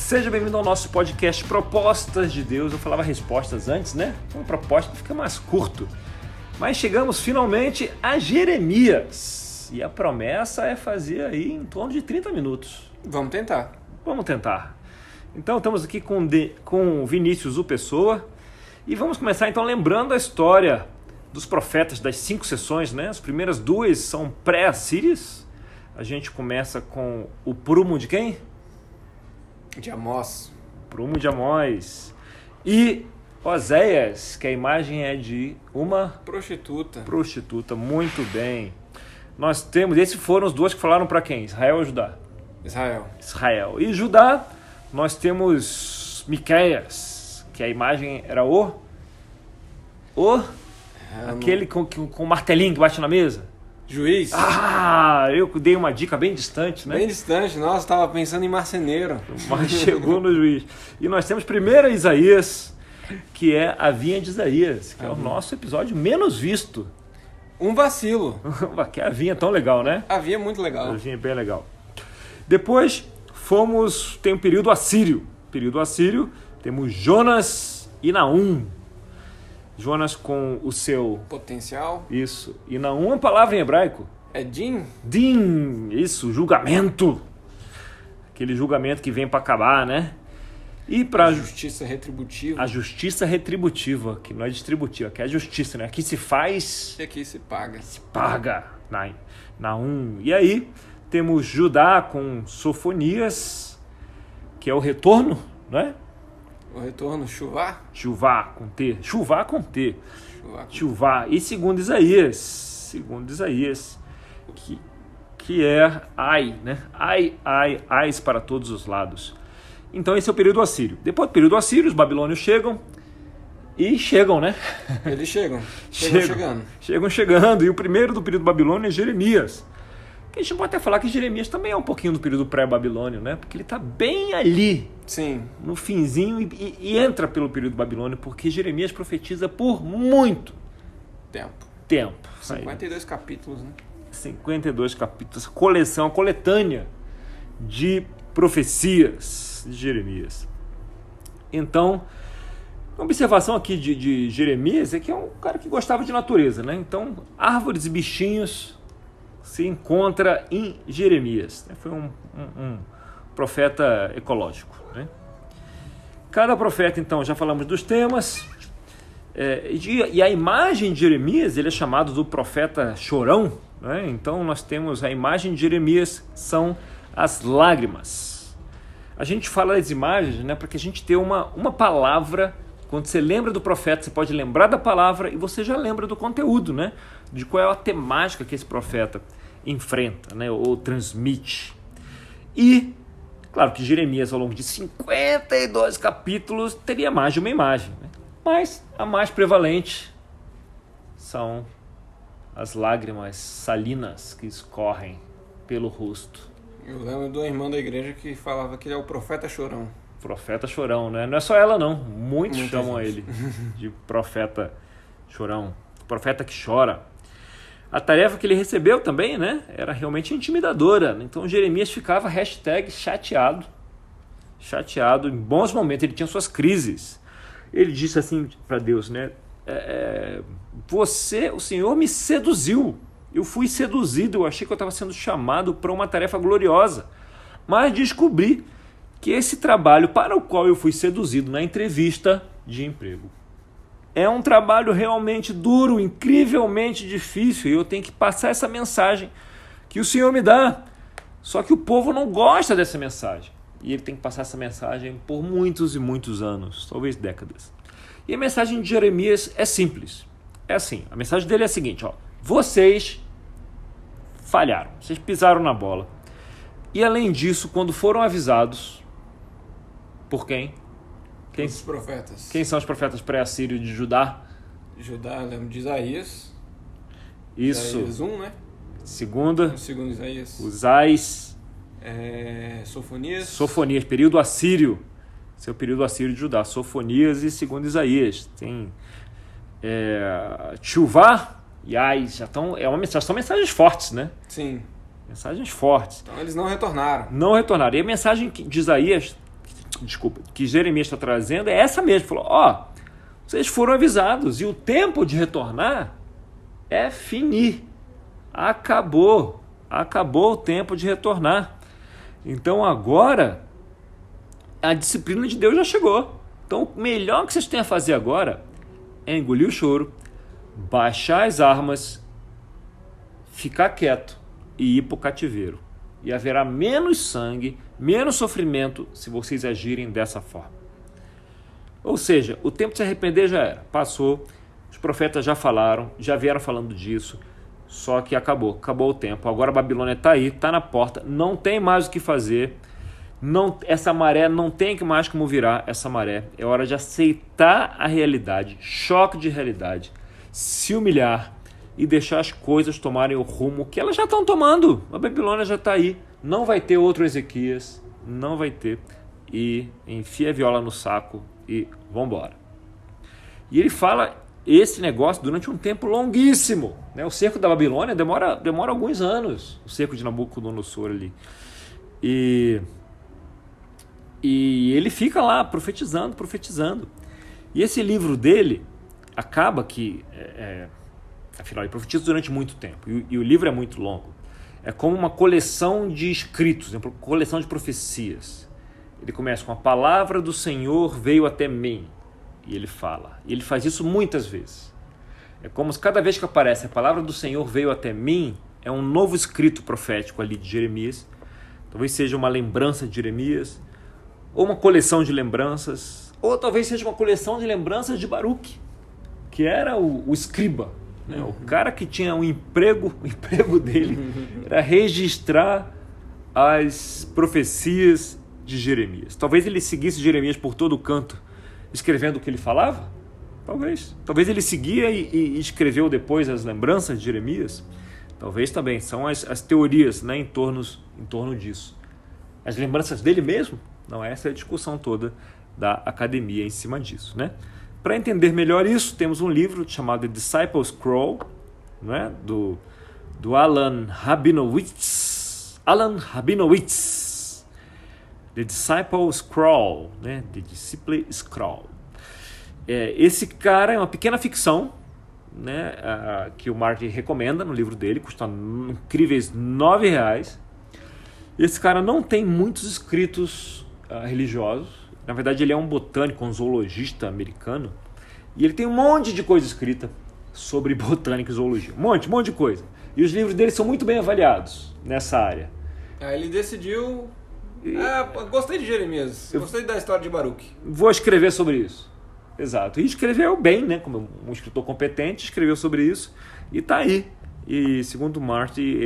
Seja bem-vindo ao nosso podcast Propostas de Deus. Eu falava respostas antes, né? Uma proposta fica mais curto. Mas chegamos finalmente a Jeremias. E a promessa é fazer aí em torno de 30 minutos. Vamos tentar. Vamos tentar. Então estamos aqui com Vinícius U. Pessoa. E vamos começar então lembrando a história dos profetas das 5 sessões, né? As primeiras 2 são pré-assírias. A gente começa com o prumo de quem? De Amós. Prumo de Amós. E Oséias, que a imagem é de uma prostituta. Muito bem. Nós temos, esses foram os 2 que falaram para quem? Israel ou Judá? Israel. E Judá, nós temos Miqueias, que a imagem era aquele com o martelinho que bate na mesa. Juiz. Eu dei uma dica bem distante, né? Bem distante, nossa, estava pensando em marceneiro. Mas chegou no juiz. E nós temos primeiro Isaías, que é a vinha de Isaías, que é o nosso episódio menos visto. Um vacilo. Que a vinha é tão legal, né? A vinha é muito legal. A vinha é bem legal. Depois tem o período assírio. Período assírio, temos Jonas e Naum. Jonas com o seu potencial. Isso. E Naum é uma palavra em hebraico. É din? Din, isso, julgamento. Aquele julgamento que vem para acabar, né? E para a justiça retributiva. A justiça retributiva, que não é distributiva, que é a justiça, né? Aqui se faz e aqui se paga. Se paga. Naum. E aí temos Judá com Sofonias, que é o retorno, né? O retorno, Chuvá. Chuvá com T. Chuvá. E segundo Isaías, que é ai, né? Ais para todos os lados. Então esse é o período assírio. Depois do período assírio, os babilônios chegam, né? Eles chegam chegando. E o primeiro do período babilônio é Jeremias. A gente pode até falar que Jeremias também é um pouquinho do período pré-babilônio, né? Porque ele está bem ali, sim, no finzinho, e entra pelo período babilônio, porque Jeremias profetiza por muito tempo. 52 capítulos, né? 52 capítulos, coletânea de profecias de Jeremias. Então, a observação aqui de Jeremias é que é um cara que gostava de natureza, né? Então, árvores e bichinhos se encontra em Jeremias. Foi um profeta ecológico, né? Cada profeta, então, já falamos dos temas, e a imagem de Jeremias, ele é chamado do profeta chorão, né? Então nós temos a imagem de Jeremias, são as lágrimas. A gente fala das imagens, né, para que a gente tenha uma palavra. Quando você lembra do profeta, você pode lembrar da palavra e você já lembra do conteúdo, né? De qual é a temática que esse profeta enfrenta, né? Ou transmite. E, claro que Jeremias, ao longo de 52 capítulos, teria mais de uma imagem, né? Mas a mais prevalente são as lágrimas salinas que escorrem pelo rosto. Eu lembro do irmão da igreja que falava que ele é o profeta chorão. Profeta chorão, né? Não é só ela, não. Muitos chamam ele de profeta chorão. Profeta que chora. A tarefa que ele recebeu também, né? Era realmente intimidadora. Então Jeremias ficava #chateado. Chateado. Em bons momentos ele tinha suas crises. Ele disse assim para Deus, né? O Senhor me seduziu. Eu fui seduzido. Eu achei que eu estava sendo chamado para uma tarefa gloriosa. Mas descobri que esse trabalho para o qual eu fui seduzido na entrevista de emprego é um trabalho realmente duro, incrivelmente difícil, e eu tenho que passar essa mensagem que o Senhor me dá. Só que o povo não gosta dessa mensagem, e ele tem que passar essa mensagem por muitos e muitos anos, talvez décadas. E a mensagem de Jeremias é simples. É assim, a mensagem dele é a seguinte, vocês falharam, vocês pisaram na bola. E além disso, quando foram avisados, por quem? Os profetas. Quem são os profetas pré-assírios de Judá? Judá, eu lembro de Isaías. Isso. Isaías 1, né? Segundo Isaías. Usais. Sofonias, período assírio. Esse é o período assírio de Judá. Sofonias e segundo Isaías. Tem Chuvá e Ais. São mensagens fortes, né? Sim. Mensagens fortes. Então eles não retornaram. E a mensagem de Isaías que Jeremias está trazendo é essa mesmo. Falou, vocês foram avisados e o tempo de retornar é fini. Acabou o tempo de retornar. Então agora a disciplina de Deus já chegou. Então o melhor que vocês têm a fazer agora é engolir o choro, baixar as armas, ficar quieto e ir para o cativeiro. E haverá menos sangue, menos sofrimento se vocês agirem dessa forma. Ou seja, o tempo de se arrepender já era, passou, os profetas já falaram, já vieram falando disso, só que acabou o tempo. Agora a Babilônia está aí, está na porta, não tem mais o que fazer, essa maré não tem mais como virar essa maré. É hora de aceitar a realidade, choque de realidade, se humilhar e deixar as coisas tomarem o rumo que elas já estão tomando. A Babilônia já está aí, não vai ter outro Ezequias, não vai ter. E enfia a viola no saco e vambora. E ele fala esse negócio durante um tempo longuíssimo, né? O cerco da Babilônia demora alguns anos, o cerco de Nabucodonosor ali. E ele fica lá profetizando. E esse livro dele acaba que, afinal, ele profetiza durante muito tempo. E o livro é muito longo. É como uma coleção de escritos, uma coleção de profecias. Ele começa com a palavra do Senhor veio até mim. E ele fala. E ele faz isso muitas vezes. É como se cada vez que aparece a palavra do Senhor veio até mim, é um novo escrito profético ali de Jeremias. Talvez seja uma lembrança de Jeremias, ou uma coleção de lembranças, ou talvez seja uma coleção de lembranças de Baruque, que era o escriba, né? O cara que tinha o emprego dele era registrar as profecias de Jeremias. Talvez ele seguisse Jeremias por todo o canto, escrevendo o que ele falava? Talvez ele seguia e escreveu depois as lembranças de Jeremias? Talvez também. São as teorias, né, em torno disso. As lembranças dele mesmo? Não, essa é a discussão toda da academia em cima disso, né? Para entender melhor isso, temos um livro chamado The Disciples' Scroll, né, do Alan Rabinowitz. The Disciple Scroll, né? The Disciple Scroll. Esse cara é uma pequena ficção, né? Que o Martin recomenda no livro dele, custa incríveis R$9. Esse cara não tem muitos escritos religiosos. Na verdade, ele é um botânico, um zoologista americano. E ele tem um monte de coisa escrita sobre botânica e zoologia. Um monte de coisa. E os livros dele são muito bem avaliados nessa área. Ele decidiu... gostei de Jeremias, gostei da história de Baruque. Vou escrever sobre isso. Exato. E escreveu bem, né? Como um escritor competente, escreveu sobre isso. E está aí. E segundo Martin,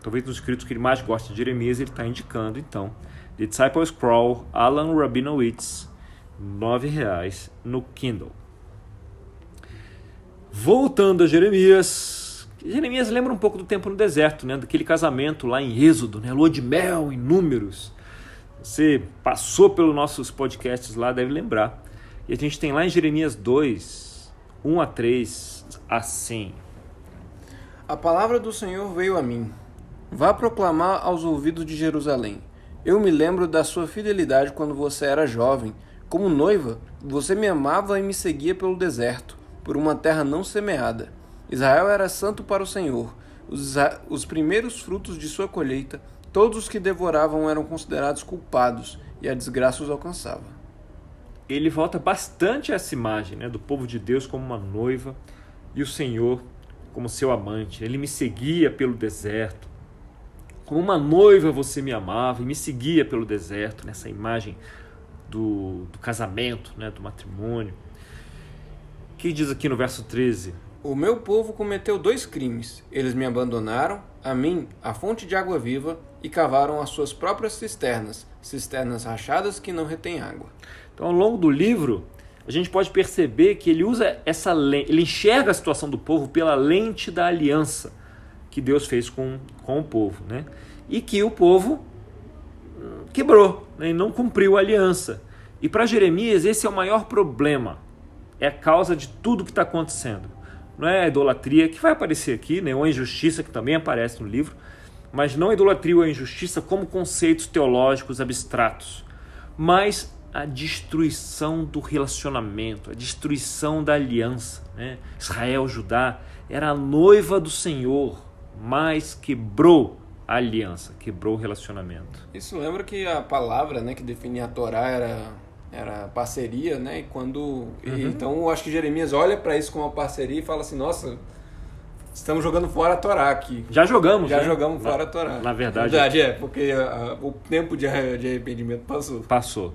talvez um dos escritos que ele mais gosta de Jeremias, ele está indicando, então, The Disciples' Scroll, Alan Rabinowitz, R$9 no Kindle. Voltando a Jeremias lembra um pouco do tempo no deserto, né? Daquele casamento lá em Êxodo, né? Lua de mel em Números. Você passou pelos nossos podcasts lá, deve lembrar. E a gente tem lá em Jeremias 2, 1-3, assim: A palavra do Senhor veio a mim. Vá proclamar aos ouvidos de Jerusalém. Eu me lembro da sua fidelidade quando você era jovem. Como noiva, você me amava e me seguia pelo deserto, por uma terra não semeada. Israel era santo para o Senhor. Os primeiros frutos de sua colheita, todos os que devoravam eram considerados culpados, e a desgraça os alcançava. Ele volta bastante a essa imagem, né, do povo de Deus como uma noiva e o Senhor como seu amante. Ele me seguia pelo deserto. Como uma noiva você me amava e me seguia pelo deserto, nessa imagem do casamento, né, do matrimônio. O que diz aqui no verso 13? O meu povo cometeu 2 crimes. Eles me abandonaram, a mim, a fonte de água viva, e cavaram as suas próprias cisternas rachadas que não retêm água. Então, ao longo do livro, a gente pode perceber que ele usa essa lente, ele enxerga a situação do povo pela lente da aliança que Deus fez com o povo, né? E que o povo quebrou, né? E não cumpriu a aliança. E para Jeremias, esse é o maior problema. É a causa de tudo que está acontecendo. Não é a idolatria, que vai aparecer aqui, né? Ou a injustiça, que também aparece no livro, mas não a idolatria ou a injustiça como conceitos teológicos abstratos. mas a destruição do relacionamento, a destruição da aliança, né? Israel, Judá, era a noiva do Senhor, mas quebrou a aliança, quebrou o relacionamento. Isso lembra que a palavra, né, que definia a Torá era parceria, né? E quando então eu acho que Jeremias olha para isso como uma parceria e fala assim: nossa, estamos jogando fora a Torá aqui. Já jogamos, Já né? jogamos fora a Torá. Na verdade, porque o tempo de arrependimento passou. Passou.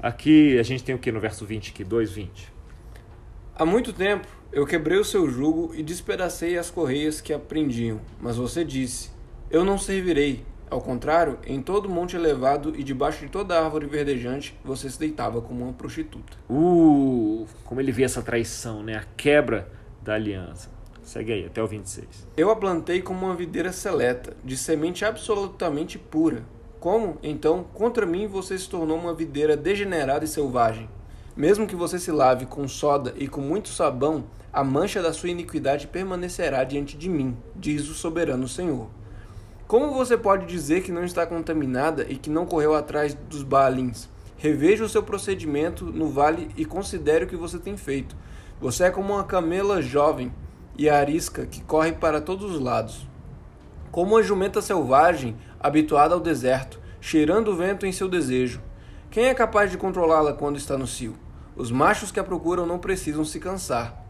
Aqui a gente tem o que no verso 20 aqui? 2:20. Há muito tempo eu quebrei o seu jugo e despedacei as correias que a prendiam. Mas você disse: eu não servirei. Ao contrário, em todo monte elevado e debaixo de toda árvore verdejante, você se deitava como uma prostituta. Como ele vê essa traição, né? A quebra da aliança. Segue aí, até o 26. Eu a plantei como uma videira seleta, de semente absolutamente pura. Como, então, contra mim você se tornou uma videira degenerada e selvagem? Mesmo que você se lave com soda e com muito sabão, a mancha da sua iniquidade permanecerá diante de mim, diz o soberano Senhor. Como você pode dizer que não está contaminada e que não correu atrás dos Baalins? Reveja o seu procedimento no vale e considere o que você tem feito. Você é como uma camela jovem e arisca que corre para todos os lados. Como uma jumenta selvagem habituada ao deserto, cheirando o vento em seu desejo. Quem é capaz de controlá-la quando está no cio? Os machos que a procuram não precisam se cansar,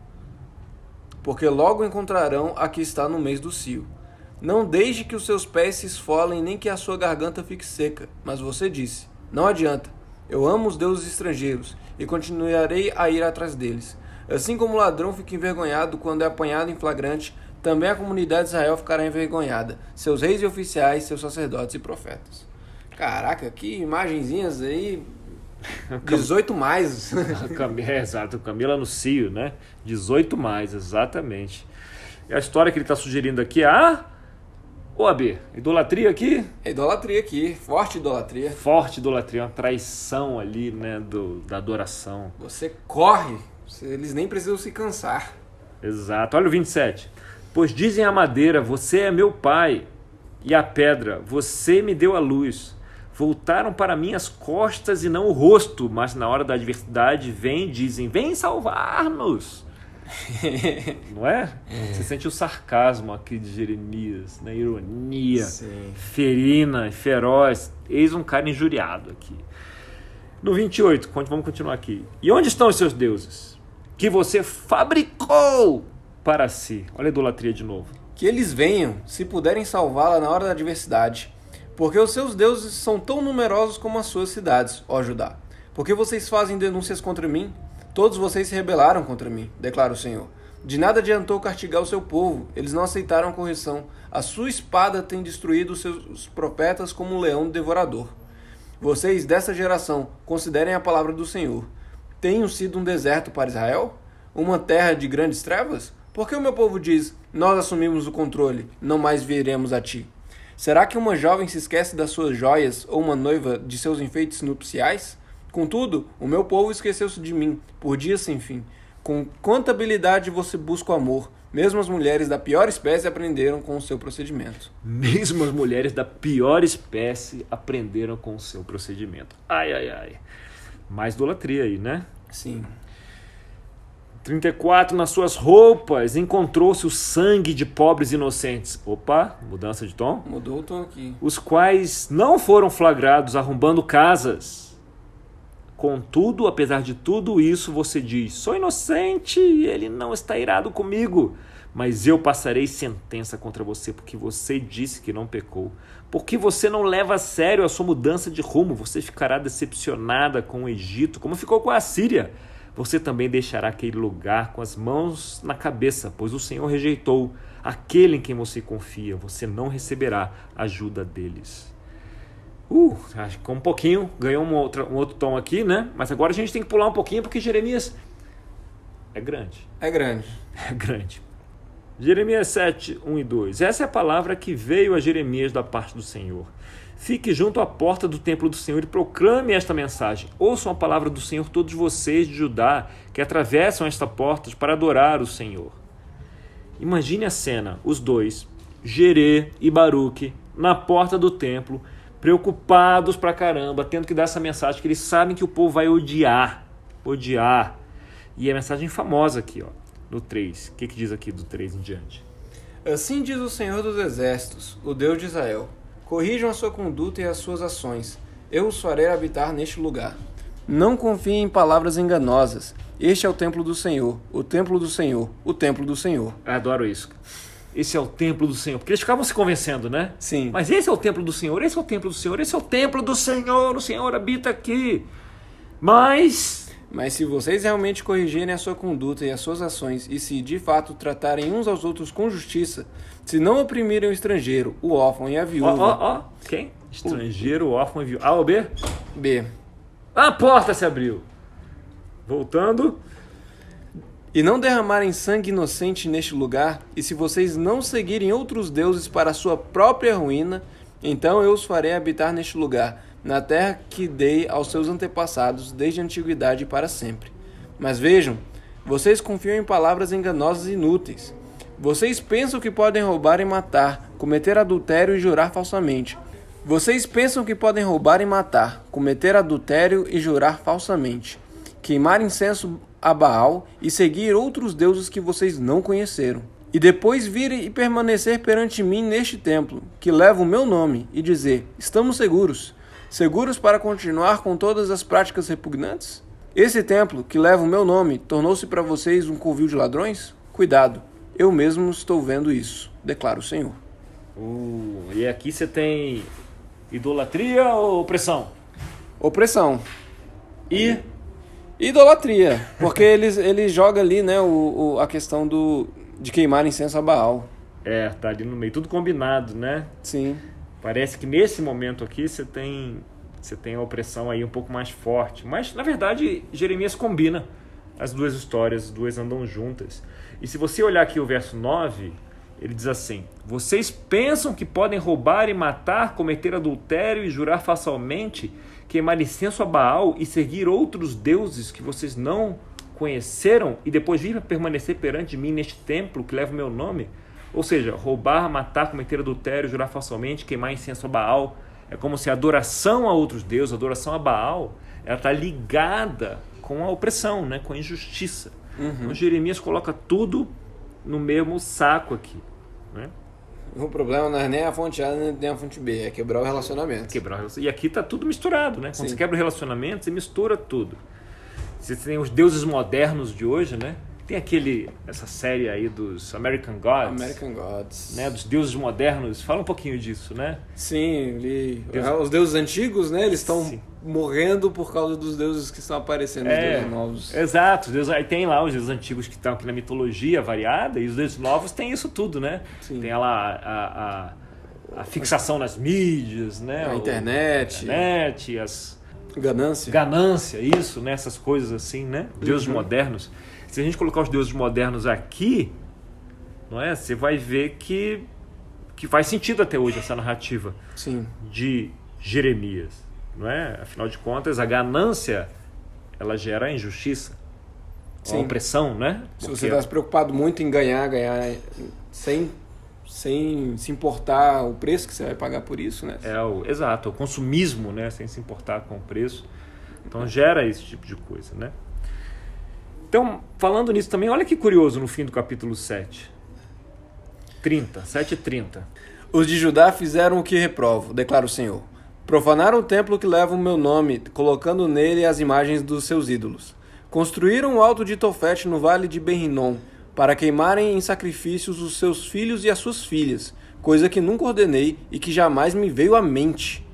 porque logo encontrarão a que está no mês do cio. Não deixe que os seus pés se esfolem, nem que a sua garganta fique seca. Mas você disse: não adianta. Eu amo os deuses estrangeiros e continuarei a ir atrás deles. Assim como o ladrão fica envergonhado quando é apanhado em flagrante, também a comunidade de Israel ficará envergonhada, seus reis e oficiais, seus sacerdotes e profetas. Caraca, que imagenzinhas aí. 18 mais. Exato, Camila no cio, né? 18 mais, exatamente. E a história que ele está sugerindo aqui é AB, idolatria aqui? Idolatria aqui, forte idolatria. Forte idolatria, uma traição ali, né, da adoração. Você corre, eles nem precisam se cansar. Exato, olha o 27. Pois dizem a madeira, você é meu pai, e a pedra, você me deu a luz. Voltaram para mim as costas e não o rosto, mas na hora da adversidade dizem, vem salvar-nos. Não é? Você sente o sarcasmo aqui de Jeremias, né? Ironia, sim, ferina e feroz. Eis um cara injuriado aqui. No 28, vamos continuar aqui. E onde estão os seus deuses? Que você fabricou para si. Olha a idolatria de novo. Que eles venham, se puderem salvá-la na hora da adversidade. Porque os seus deuses são tão numerosos como as suas cidades, ó Judá. Porque vocês fazem denúncias contra mim? Todos vocês se rebelaram contra mim, declara o Senhor. De nada adiantou castigar o seu povo, eles não aceitaram a correção. A sua espada tem destruído os seus profetas como um leão devorador. Vocês, dessa geração, considerem a palavra do Senhor. Tenho sido um deserto para Israel? Uma terra de grandes trevas? Por que o meu povo diz, nós assumimos o controle, não mais viremos a ti? Será que uma jovem se esquece das suas joias ou uma noiva de seus enfeites nupciais? Contudo, o meu povo esqueceu-se de mim, por dias sem fim. Com quanta habilidade você busca o amor, mesmo as mulheres da pior espécie aprenderam com o seu procedimento. Mesmo as mulheres da pior espécie aprenderam com o seu procedimento. Ai, ai, ai. Mais idolatria aí, né? Sim. 34, nas suas roupas encontrou-se o sangue de pobres inocentes. Opa, mudança de tom? Mudou o tom aqui. Os quais não foram flagrados arrombando casas. Contudo, apesar de tudo isso, você diz, sou inocente e ele não está irado comigo. Mas eu passarei sentença contra você, porque você disse que não pecou. Porque você não leva a sério a sua mudança de rumo. Você ficará decepcionada com o Egito, como ficou com a Síria. Você também deixará aquele lugar com as mãos na cabeça, pois o Senhor rejeitou aquele em quem você confia. Você não receberá ajuda deles. Acho que um pouquinho, ganhou um outro tom aqui, né? Mas agora a gente tem que pular um pouquinho, porque Jeremias é grande. É grande. É grande. Jeremias 7, 1 e 2. Essa é a palavra que veio a Jeremias da parte do Senhor. Fique junto à porta do templo do Senhor e proclame esta mensagem. Ouçam a palavra do Senhor todos vocês de Judá que atravessam esta porta para adorar o Senhor. Imagine a cena, os dois, Jerê e Baruque, na porta do templo, preocupados pra caramba, tendo que dar essa mensagem que eles sabem que o povo vai odiar. E a mensagem famosa aqui, ó, no 3. O que diz aqui do 3 em diante? Assim diz o Senhor dos Exércitos, o Deus de Israel: corrijam a sua conduta e as suas ações. Eu os farei habitar neste lugar. Não confiem em palavras enganosas. Este é o templo do Senhor, o templo do Senhor, o templo do Senhor. Eu adoro isso. Esse é o templo do Senhor. Porque eles ficavam se convencendo, né? Sim. Mas esse é o templo do Senhor, esse é o templo do Senhor, esse é o templo do Senhor, o Senhor habita aqui. Mas se vocês realmente corrigirem a sua conduta e as suas ações, e se de fato tratarem uns aos outros com justiça, se não oprimirem o estrangeiro, o órfão e a viúva... Quem? Estrangeiro, órfão e viúva. A ou B? B. A porta se abriu. Voltando. E não derramarem sangue inocente neste lugar, e se vocês não seguirem outros deuses para a sua própria ruína, então eu os farei habitar neste lugar, na terra que dei aos seus antepassados desde a antiguidade e para sempre. Mas vejam, vocês confiam em palavras enganosas e inúteis. Vocês pensam que podem roubar e matar, cometer adultério e jurar falsamente. Vocês pensam que podem roubar e matar, cometer adultério e jurar falsamente, queimar incenso a Baal e seguir outros deuses que vocês não conheceram. E depois vir e permanecer perante mim neste templo, que leva o meu nome, e dizer: estamos seguros. Seguros para continuar com todas as práticas repugnantes? Esse templo, que leva o meu nome, tornou-se para vocês um covil de ladrões? Cuidado, eu mesmo estou vendo isso, declara o Senhor. E aqui você tem idolatria ou opressão? Opressão. E idolatria, porque ele joga ali, né, a questão de queimar incenso a Baal. Tá ali no meio, tudo combinado, né? Sim. Parece que nesse momento aqui você tem a opressão aí um pouco mais forte. Mas, na verdade, Jeremias combina as duas histórias, as duas andam juntas. E se você olhar aqui o verso 9, ele diz assim: vocês pensam que podem roubar e matar, cometer adultério e jurar falsamente, queimar incenso a Baal e seguir outros deuses que vocês não conheceram e depois vir a permanecer perante mim neste templo que leva o meu nome? Ou seja, roubar, matar, cometer adultério, jurar falsamente, queimar incenso a Baal. É como se a adoração a outros deuses, a adoração a Baal, ela está ligada com a opressão, né? Com a injustiça. Então Jeremias coloca tudo no mesmo saco aqui, né? O problema não é nem a fonte A nem a fonte B, é quebrar o relacionamento. E aqui está tudo misturado, né? Quando Sim. você quebra o relacionamento, você mistura tudo. Você tem os deuses modernos de hoje, né? Tem essa série aí dos American Gods. Né? Dos deuses modernos. Fala um pouquinho disso, né? Sim, os deuses antigos, né? Eles estão morrendo por causa dos deuses que estão aparecendo, os deuses novos. Exato. Aí tem lá os deuses antigos que estão aqui na mitologia variada, e os deuses novos têm isso tudo, né? Sim. Tem lá a fixação nas mídias, né? A internet, ganância, isso, né? Essas coisas assim, né? Deuses modernos. Se a gente colocar os deuses modernos aqui, não é? Você vai ver que faz sentido até hoje essa narrativa. Sim. De Jeremias, não é? Afinal de contas, a ganância, ela gera a injustiça, a opressão, né? Se você está se preocupado muito em ganhar sem se importar o preço que você vai pagar por isso, né? Exato, o consumismo, né? Sem se importar com o preço. Então gera esse tipo de coisa, né? Então, falando nisso também, olha que curioso no fim do capítulo 7. 7:30. Os de Judá fizeram o que reprovo, declara o Senhor. Profanaram o templo que leva o meu nome, colocando nele as imagens dos seus ídolos. Construíram o alto de Tofete no vale de Ben-Rinom, para queimarem em sacrifícios os seus filhos e as suas filhas, coisa que nunca ordenei e que jamais me veio à mente.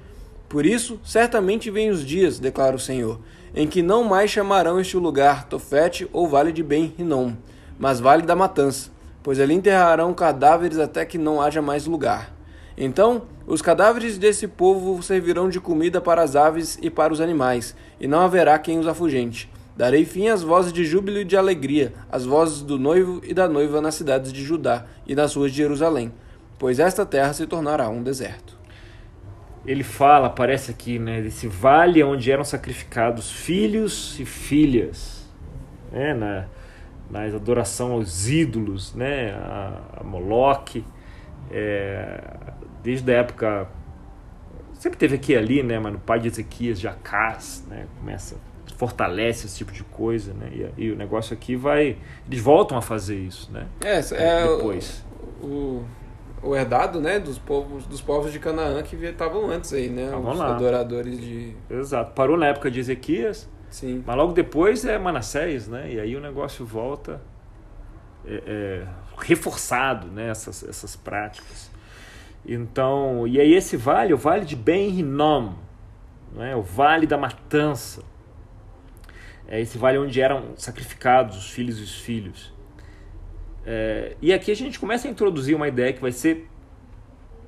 Por isso, certamente vêm os dias, declara o Senhor, em que não mais chamarão este lugar Tofete ou Vale de Ben-Rinom, mas Vale da Matança, pois ali enterrarão cadáveres até que não haja mais lugar. Então, os cadáveres desse povo servirão de comida para as aves e para os animais, e não haverá quem os afugente. Darei fim às vozes de júbilo e de alegria, às vozes do noivo e da noiva nas cidades de Judá e nas ruas de Jerusalém, pois esta terra se tornará um deserto. Ele fala, aparece aqui, né, desse vale onde eram sacrificados filhos e filhas, né, na adoração aos ídolos, né, a Moloque, desde a época sempre teve aqui e ali, né? Mas no pai de Ezequias, de Acás, né? Fortalece esse tipo de coisa, né? E o negócio aqui eles voltam a fazer isso, né? Depois. O herdado, né, dos povos de Canaã que estavam antes aí, né? Os adoradores de... Exato. Parou na época de Ezequias, sim, mas logo depois é Manassés, né? E aí o negócio volta reforçado, né? Essas práticas. Então, e aí esse vale, o vale de Ben-Hinnom, né? O vale da matança. É esse vale onde eram sacrificados os filhos e os filhos. E aqui a gente começa a introduzir uma ideia que vai ser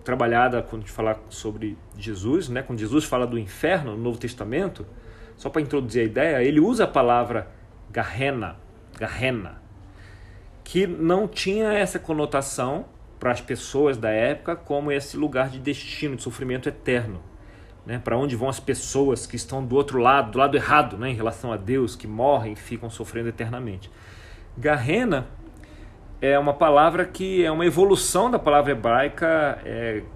trabalhada quando a gente falar sobre Jesus, né? Quando Jesus fala do inferno no Novo Testamento, só para introduzir a ideia, ele usa a palavra Gehenna, que não tinha essa conotação para as pessoas da época como esse lugar de destino, de sofrimento eterno, né? Para onde vão as pessoas que estão do outro lado, do lado errado, né? Em relação a Deus, que morrem e ficam sofrendo eternamente. Gehenna é uma palavra que é uma evolução da palavra hebraica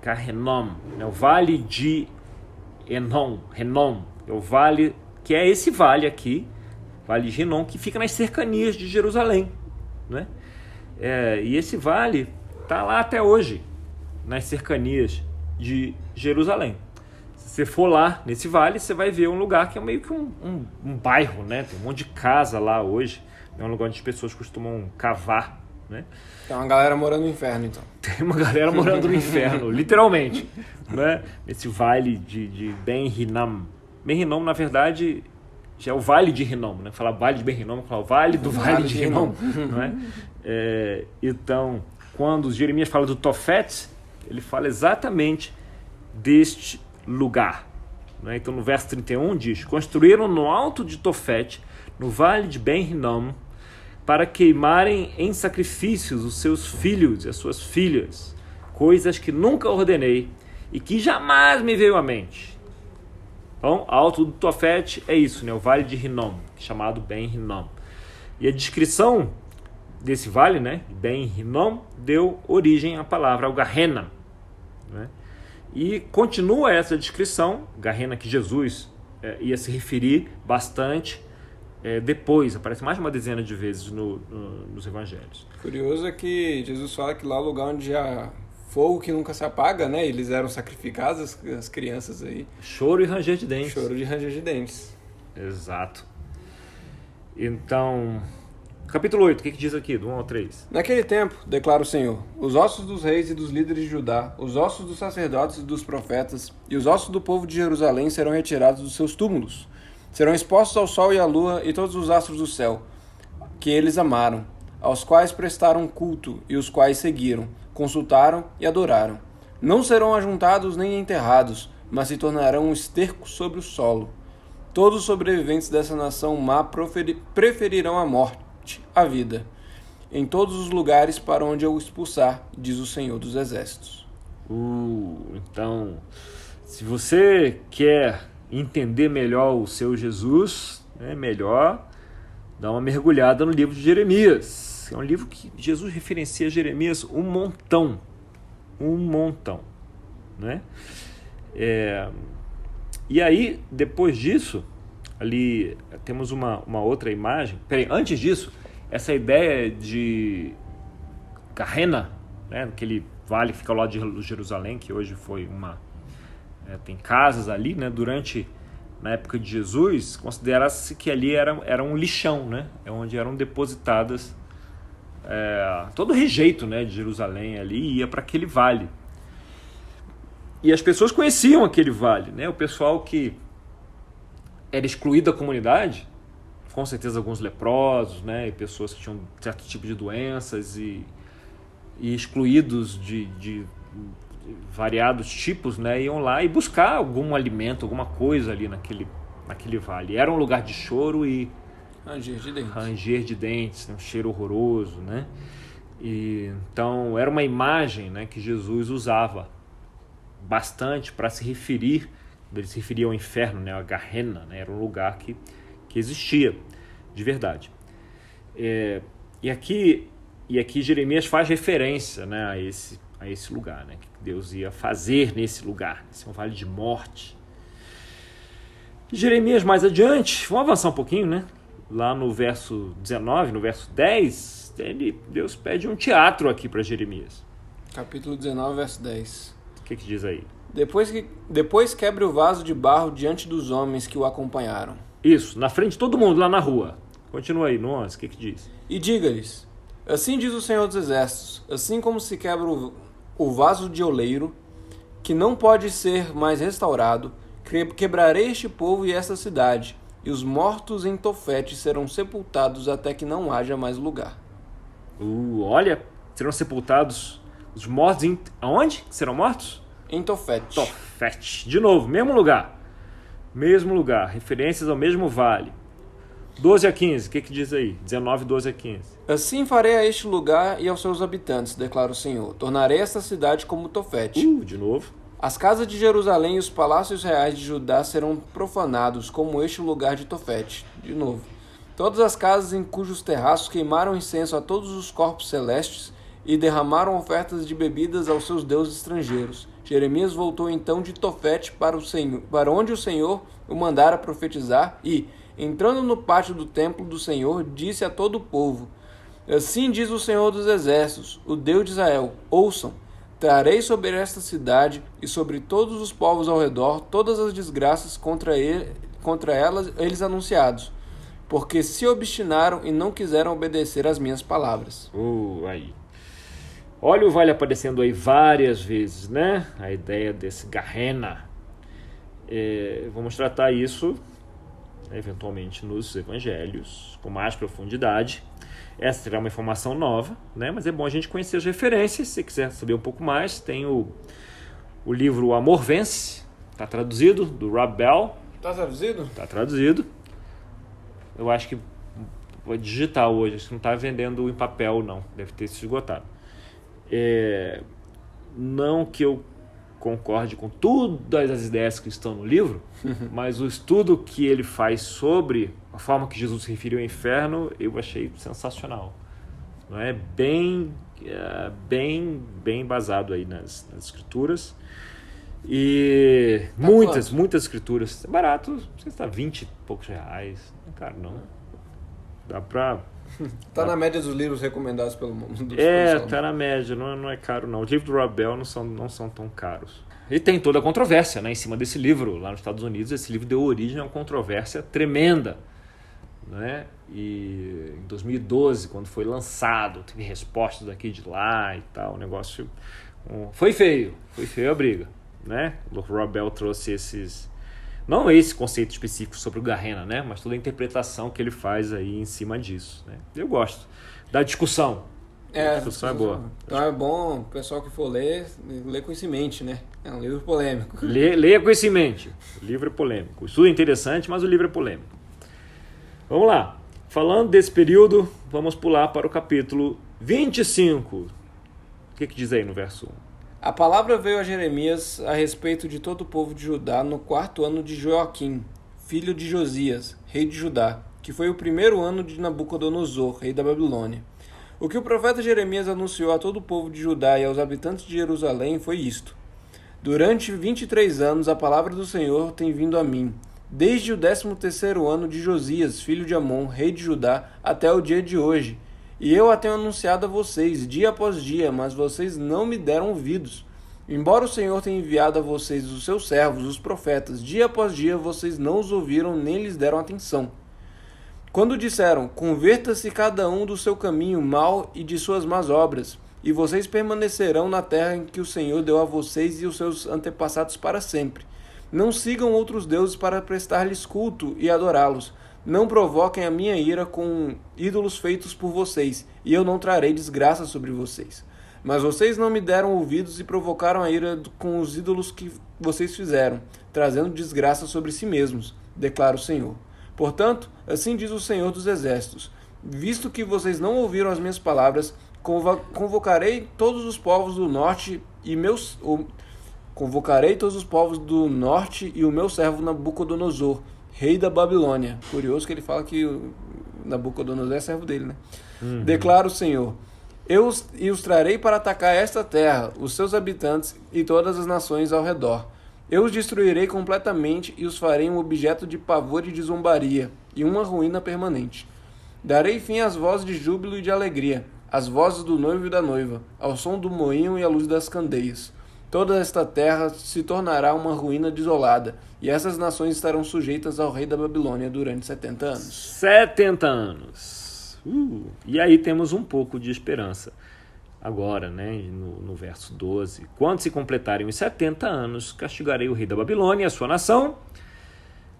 Gehenom, né? O vale de Enom, é o vale que é esse vale aqui, vale de Hinnom, que fica nas cercanias de Jerusalém, né? E esse vale está lá até hoje, nas cercanias de Jerusalém. Se você for lá nesse vale, você vai ver um lugar que é meio que um bairro, né? Tem um monte de casa lá hoje, é um lugar onde as pessoas costumam cavar, né? Tem uma galera morando no inferno, então. Tem uma galera morando no inferno, literalmente, né? Esse vale de Ben-Hinnom. Ben-Hinnom, na verdade, já é o vale de Hinnom, né? Falar vale de Ben-Hinnom, falar o vale do vale de Hinnom, não é? Então, quando Jeremias fala do Tofete, ele fala exatamente deste lugar, né? Então, no verso 31 diz: construíram no alto de Tofete, no vale de Ben-Hinnom, para queimarem em sacrifícios os seus filhos e as suas filhas, coisas que nunca ordenei e que jamais me veio à mente. Então, alto do Tofete é isso, né? O vale de Hinnom, chamado Ben-Hinnom. E a descrição desse vale, né, Ben-Hinnom, deu origem à palavra, ao Gehenna, né? E continua essa descrição, Gehenna, que Jesus ia se referir bastante depois, aparece mais de uma dezena de vezes nos evangelhos. Curioso é que Jesus fala que lá é o lugar onde há fogo que nunca se apaga, né? Eles eram sacrificados, as crianças aí. Choro e ranger de dentes. Choro de ranger de dentes. Exato. Então, capítulo 8, o que diz aqui, do 1 ao 3? Naquele tempo, declara o Senhor, os ossos dos reis e dos líderes de Judá, os ossos dos sacerdotes e dos profetas, e os ossos do povo de Jerusalém serão retirados dos seus túmulos. Serão expostos ao sol e à lua e todos os astros do céu, que eles amaram, aos quais prestaram culto e os quais seguiram, consultaram e adoraram. Não serão ajuntados nem enterrados, mas se tornarão um esterco sobre o solo. Todos os sobreviventes dessa nação má preferirão a morte à vida, em todos os lugares para onde eu expulsar, diz o Senhor dos Exércitos. Então, se você quer entender melhor o seu Jesus, é melhor dar uma mergulhada no livro de Jeremias. É um livro que Jesus referencia a Jeremias um montão, né? E aí, depois disso, ali temos uma outra imagem. Peraí, antes disso, essa ideia de Gehenna, né, aquele vale que fica lá de Jerusalém, que hoje foi tem casas ali, né? Na época de Jesus, considera-se que ali era um lixão, né? É onde eram depositadas todo o rejeito, né, de Jerusalém ali ia para aquele vale. E as pessoas conheciam aquele vale, né? O pessoal que era excluído da comunidade, com certeza alguns leprosos, né? E pessoas que tinham certo tipo de doenças e excluídos de variados tipos, né, iam lá e buscar algum alimento, alguma coisa ali naquele vale. Era um lugar de choro e ranger de dentes, um cheiro horroroso, né? Então era uma imagem, né, que Jesus usava bastante para se referir, ele se referia ao inferno, né, a Gehenna, né, era um lugar que existia de verdade. E aqui Jeremias faz referência, né, a a esse lugar, né? O que Deus ia fazer nesse lugar. Esse é um vale de morte. Jeremias mais adiante, vamos avançar um pouquinho, né? Lá no verso 19, no verso 10, Deus pede um teatro aqui para Jeremias. Capítulo 19, verso 10. O que diz aí? Depois quebre o vaso de barro diante dos homens que o acompanharam. Isso, na frente de todo mundo, lá na rua. Continua aí, no 11, o que diz? E diga-lhes, assim diz o Senhor dos Exércitos, assim como se quebra o vaso de oleiro, que não pode ser mais restaurado, quebrarei este povo e esta cidade, e os mortos em Tofete serão sepultados até que não haja mais lugar. Olha, serão sepultados os mortos em... Aonde serão mortos? Em Tofete. Tofete. De novo, mesmo lugar. Mesmo lugar. Referências ao mesmo vale. 12 a 15, o que diz aí? 19, 12 a 15. Assim farei a este lugar e aos seus habitantes, declara o Senhor. Tornarei esta cidade como Tofete. De novo. As casas de Jerusalém e os palácios reais de Judá serão profanados, como este lugar de Tofete. De novo. Todas as casas em cujos terraços queimaram incenso a todos os corpos celestes e derramaram ofertas de bebidas aos seus deuses estrangeiros. Jeremias voltou então de Tofete para onde o Senhor o mandara profetizar e, entrando no pátio do templo do Senhor, disse a todo o povo: assim diz o Senhor dos Exércitos, o Deus de Israel, ouçam, trarei sobre esta cidade e sobre todos os povos ao redor todas as desgraças contra eles anunciados, porque se obstinaram e não quiseram obedecer às minhas palavras. Aí. Olha o vale aparecendo aí várias vezes, né? A ideia desse Gehenna. Vamos tratar isso, eventualmente, nos evangelhos, com mais profundidade. Essa será uma informação nova, né? Mas é bom a gente conhecer as referências. Se você quiser saber um pouco mais, tem o livro O Amor Vence, está traduzido, do Rob Bell. Está traduzido? Está traduzido. Eu acho que foi digital hoje, acho que não está vendendo em papel, não. Deve ter se esgotado. Não que eu concorde com todas as ideias que estão no livro, mas o estudo que ele faz sobre a forma que Jesus se referiu ao inferno, eu achei sensacional. Não é bem embasado aí nas escrituras. E muitas escrituras. É barato, não sei se está 20 e poucos reais. Não é caro, não. Dá pra... Tá na média dos livros recomendados pelo mundo. Tá na média, não é caro não. Os livros do Rob Bell não são tão caros. E tem toda a controvérsia, né, em cima desse livro. Lá nos Estados Unidos, esse livro deu origem a uma controvérsia tremenda, né? E em 2012, quando foi lançado, teve respostas daqui e de lá e tal. O negócio foi feio a briga, né? O Rob Bell trouxe esses... Não esse conceito específico sobre o Gehenna, né? Mas toda a interpretação que ele faz aí em cima disso, né? Eu gosto da discussão. A discussão é boa. Então é bom o pessoal que for ler com isso em mente, né? É um livro polêmico. Leia com isso em mente. O livro é polêmico. O estudo é interessante, mas o livro é polêmico. Vamos lá. Falando desse período, vamos pular para o capítulo 25. O que diz aí no verso 1? A palavra veio a Jeremias a respeito de todo o povo de Judá no 4º ano de Joaquim, filho de Josias, rei de Judá, que foi o 1º ano de Nabucodonosor, rei da Babilônia. O que o profeta Jeremias anunciou a todo o povo de Judá e aos habitantes de Jerusalém foi isto: durante 23 anos a palavra do Senhor tem vindo a mim, desde o 13º ano de Josias, filho de Amon, rei de Judá, até o dia de hoje. E eu a tenho anunciado a vocês, dia após dia, mas vocês não me deram ouvidos. Embora o Senhor tenha enviado a vocês os seus servos, os profetas, dia após dia, vocês não os ouviram nem lhes deram atenção. Quando disseram, converta-se cada um do seu caminho mau e de suas más obras, e vocês permanecerão na terra em que o Senhor deu a vocês e os seus antepassados para sempre. Não sigam outros deuses para prestar-lhes culto e adorá-los. Não provoquem a minha ira com ídolos feitos por vocês, e eu não trarei desgraça sobre vocês. Mas vocês não me deram ouvidos e provocaram a ira com os ídolos que vocês fizeram, trazendo desgraça sobre si mesmos, declara o Senhor. Portanto, assim diz o Senhor dos Exércitos: visto que vocês não ouviram as minhas palavras, convocarei todos os povos do norte e o meu servo Nabucodonosor, rei da Babilônia. Curioso que ele fala que Nabucodonosor é servo dele, né? Declara o Senhor: E os trarei para atacar esta terra, os seus habitantes e todas as nações ao redor. Eu os destruirei completamente e os farei um objeto de pavor e de zombaria, e uma ruína permanente. Darei fim às vozes de júbilo e de alegria, às vozes do noivo e da noiva, ao som do moinho e à luz das candeias. Toda esta terra se tornará uma ruína desolada, e essas nações estarão sujeitas ao rei da Babilônia durante 70 anos. 70 anos. E aí temos um pouco de esperança. Agora, né, no verso 12. Quando se completarem os 70 anos, castigarei o rei da Babilônia e a sua nação,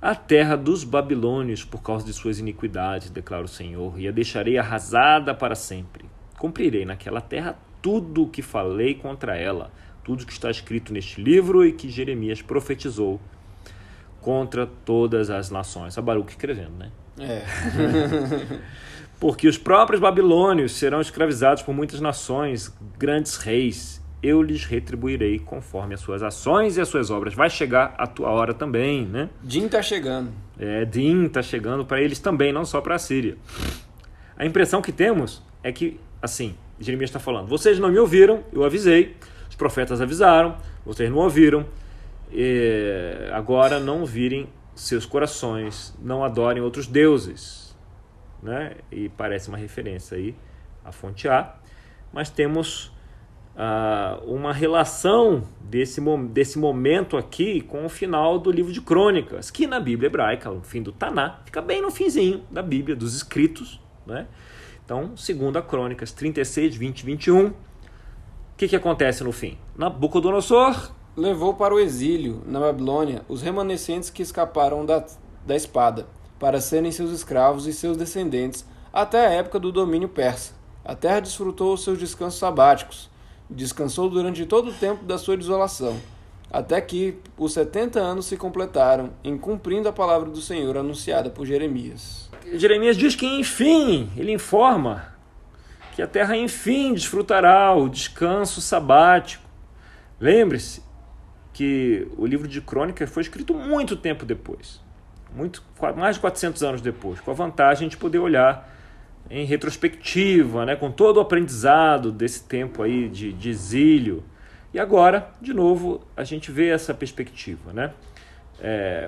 a terra dos babilônios, por causa de suas iniquidades, declara o Senhor, e a deixarei arrasada para sempre. Cumprirei naquela terra tudo o que falei contra ela, tudo que está escrito neste livro e que Jeremias profetizou contra todas as nações. Baruque escrevendo, né? Porque os próprios babilônios serão escravizados por muitas nações, grandes reis. Eu lhes retribuirei conforme as suas ações e as suas obras. Vai chegar a tua hora também, né? Din está chegando. Din está chegando para eles também, não só para a Síria. A impressão que temos é que, assim, Jeremias está falando, vocês não me ouviram, eu avisei, os profetas avisaram, vocês não ouviram, agora não virem seus corações, não adorem outros deuses. Né? E parece uma referência aí à fonte A, mas temos uma relação desse momento aqui com o final do livro de Crônicas, que na Bíblia hebraica, o fim do Taná, fica bem no finzinho da Bíblia, dos escritos, né? Então, 2 Crônicas 36, 20 e 21, o que acontece no fim? Nabucodonosor levou para o exílio, na Babilônia, os remanescentes que escaparam da espada, para serem seus escravos e seus descendentes, até a época do domínio persa. A terra desfrutou os seus descansos sabáticos, descansou durante todo o tempo da sua desolação, até que os 70 anos se completaram, em cumprindo a palavra do Senhor anunciada por Jeremias. Jeremias diz que, enfim, ele informa que a terra, enfim, desfrutará o descanso sabático. Lembre-se que o livro de Crônicas foi escrito muito tempo depois. Mais de 400 anos depois, com a vantagem de poder olhar em retrospectiva, né, com todo o aprendizado desse tempo aí de exílio. E agora, de novo, a gente vê essa perspectiva. Né?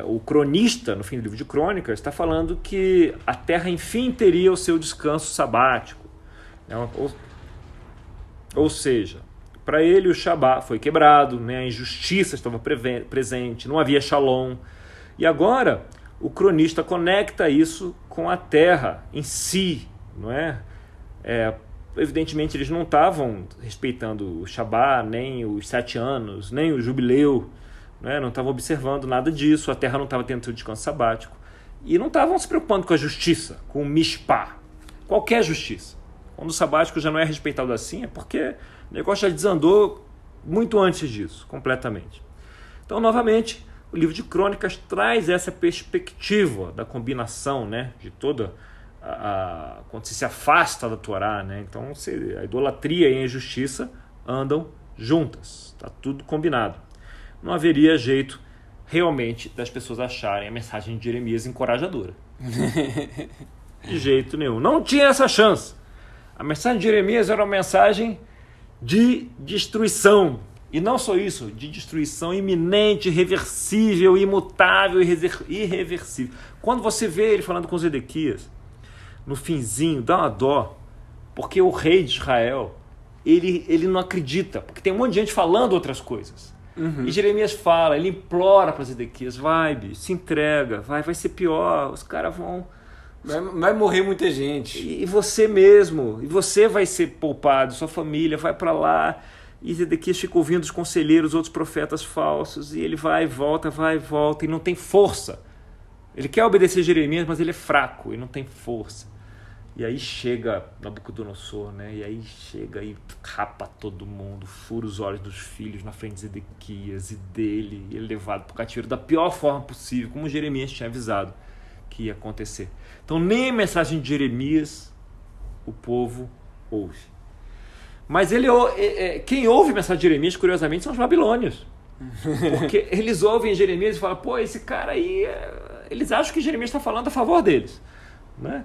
O cronista, no fim do livro de Crônicas, está falando que a terra, enfim, teria o seu descanso sabático. Ou seja, para ele o Shabá foi quebrado, né, a injustiça estava presente, não havia shalom. E agora o cronista conecta isso com a terra em si, não é? Evidentemente eles não estavam respeitando o Shabá, nem os 7 anos, nem o jubileu, não estavam observando nada disso, a terra não estava tendo seu descanso sabático, e não estavam se preocupando com a justiça, com o mishpá, qualquer justiça. Quando o sabático já não é respeitado assim, é porque o negócio já desandou muito antes disso, completamente. Então, novamente, o livro de Crônicas traz essa perspectiva da combinação, né, de toda quando você se afasta da Torá, né? Então a idolatria e a injustiça andam juntas, está tudo combinado. Não haveria jeito realmente das pessoas acharem a mensagem de Jeremias encorajadora. De jeito nenhum. Não tinha essa chance. A mensagem de Jeremias era uma mensagem de destruição. E não só isso, de destruição iminente, irreversível, imutável, irreversível. Quando você vê ele falando com Zedequias, no finzinho, dá uma dó, porque o rei de Israel, ele não acredita, porque tem um monte de gente falando outras coisas. E Jeremias fala, ele implora para Zedequias, vai, bicho, se entrega, vai ser pior, os caras vão... Vai morrer muita gente. E você mesmo, e você vai ser poupado, sua família vai para lá. E Zedequias fica ouvindo os conselheiros, outros profetas falsos, e ele vai e volta, e não tem força. Ele quer obedecer Jeremias, mas ele é fraco e não tem força. E aí chega Nabucodonosor, né? E aí chega e rapa todo mundo, fura os olhos dos filhos na frente de Zedequias e dele, e ele é levado para o cativeiro da pior forma possível, como Jeremias tinha avisado que ia acontecer. Então nem a mensagem de Jeremias o povo ouve. Mas quem ouve a mensagem de Jeremias, curiosamente, são os babilônios. Porque eles ouvem Jeremias e falam, pô, esse cara aí... Eles acham que Jeremias está falando a favor deles. Né?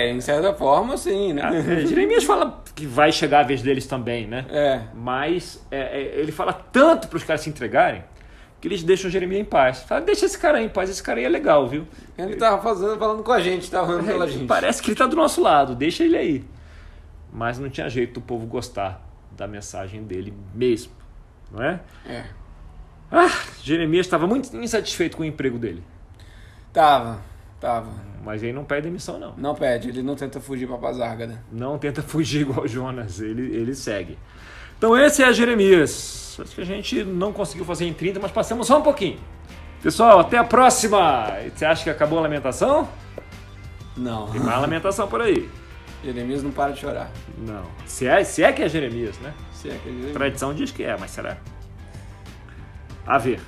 Em certa forma, sim. Né? Jeremias fala, que vai chegar a vez deles também, né? Mas ele fala tanto para os caras se entregarem que eles deixam Jeremias em paz. Fala, deixa esse cara aí em paz, esse cara aí é legal, viu? Ele tava falando com a gente, tava falando pela gente. Parece que ele tá do nosso lado, deixa ele aí. Mas não tinha jeito do povo gostar da mensagem dele mesmo, não é? Jeremias estava muito insatisfeito com o emprego dele. Tava. Mas ele não pede demissão, não. Não pede, ele não tenta fugir pra Pazárgada. Não tenta fugir igual Jonas, ele segue. Então esse é Jeremias. Acho que a gente não conseguiu fazer em 30, mas passamos só um pouquinho. Pessoal, até a próxima! Você acha que acabou a lamentação? Não. Tem mais lamentação por aí. Jeremias não para de chorar. Não. Se é que é Jeremias, né? Se é que é Jeremias. Tradição diz que é, mas será? A ver.